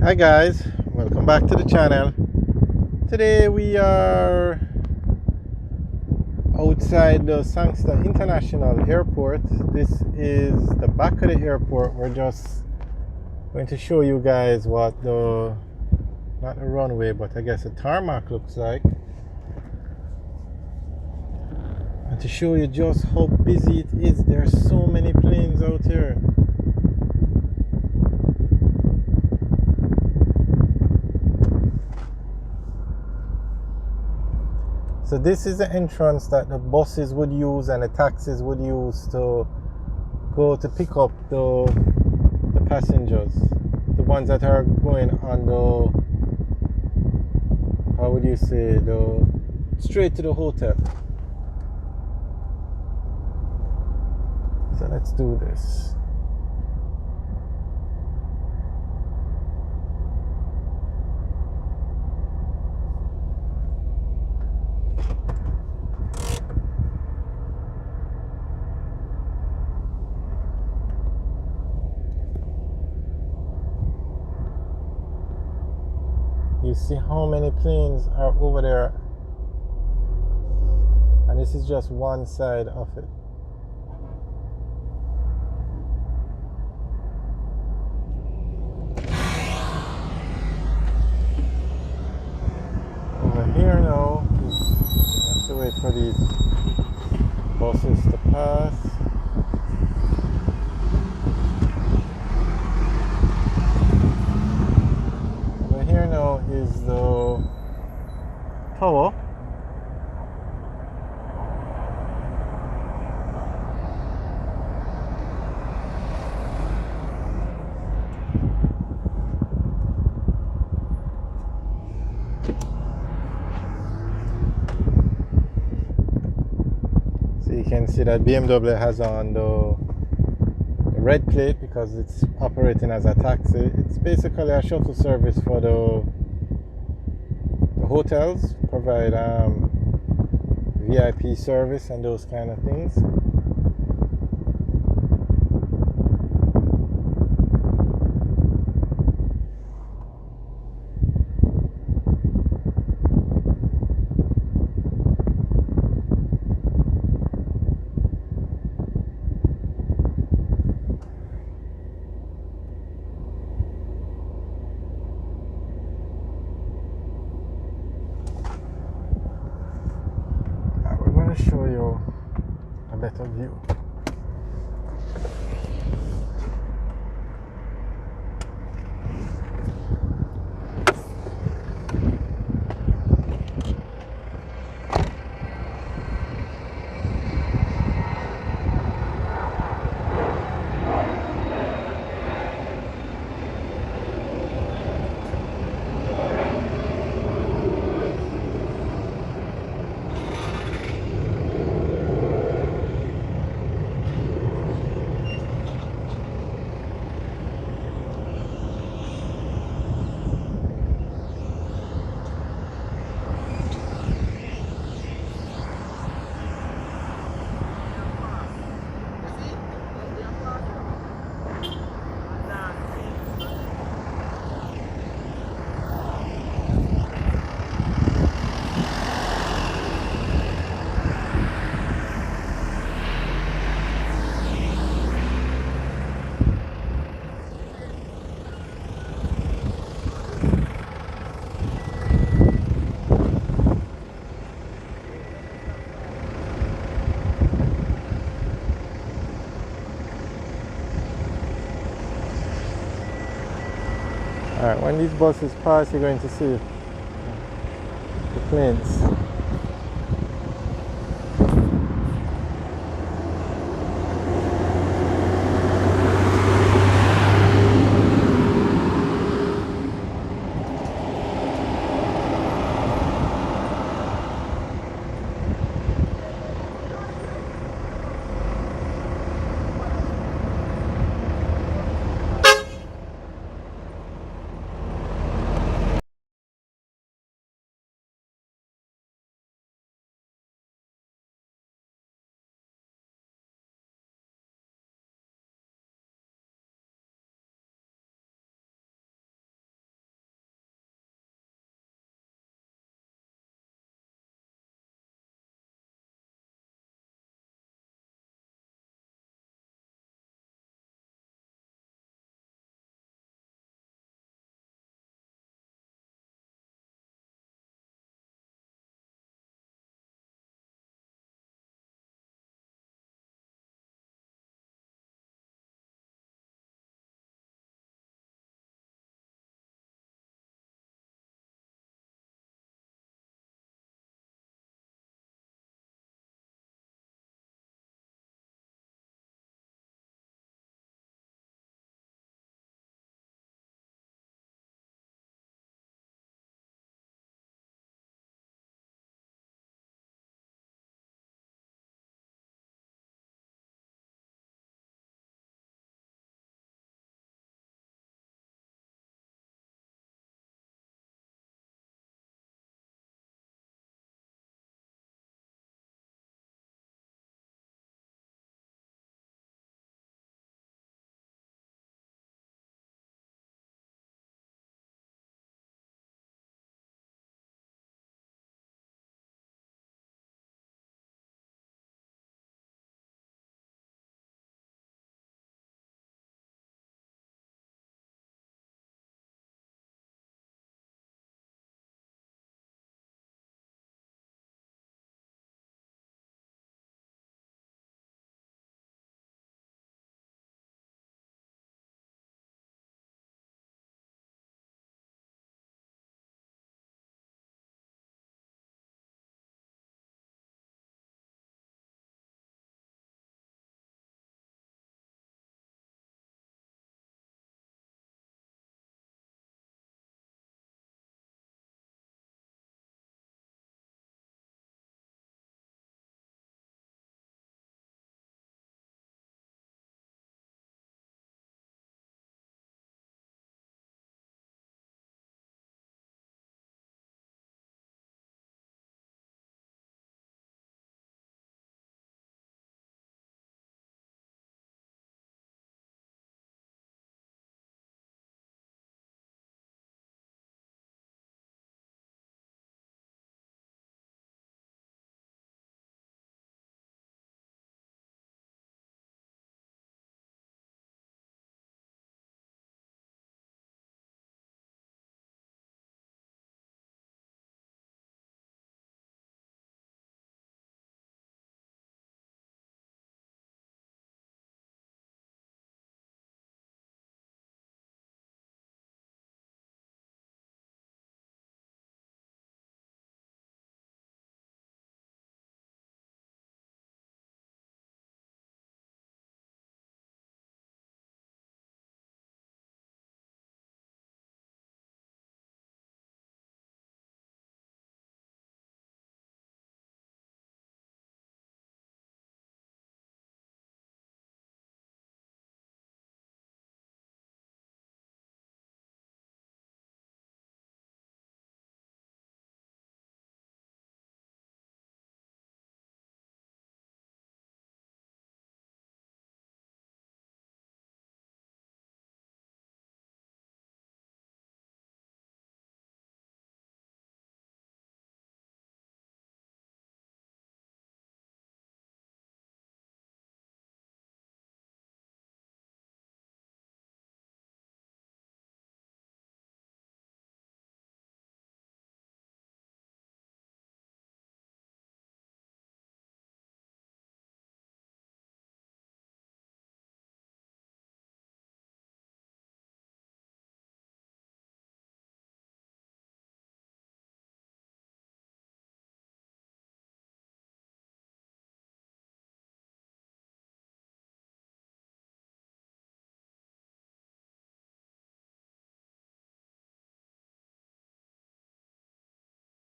Hi guys, welcome back to the channel. Today we are outside the Sangster International Airport. This is the back of the airport. We're just going to show you guys what the, not the runway, but I guess the tarmac looks like. And to show you just how busy it is. There are so many planes out here. So this is the entrance that the buses would use and the taxis would use to go to pick up the passengers. The ones that are going on the, how would you say, the straight to the hotel. So let's do this. You see how many planes are over there, and this is just one side of it. Over here now, you have to wait for these buses to pass. Here now is the tower. So you can see that BMW has on the red plate because it's operating as a taxi. It's basically a shuttle service for the hotels, provide VIP service and those kind of things. Show you a better view. Alright, when these buses pass, you're going to see the planes.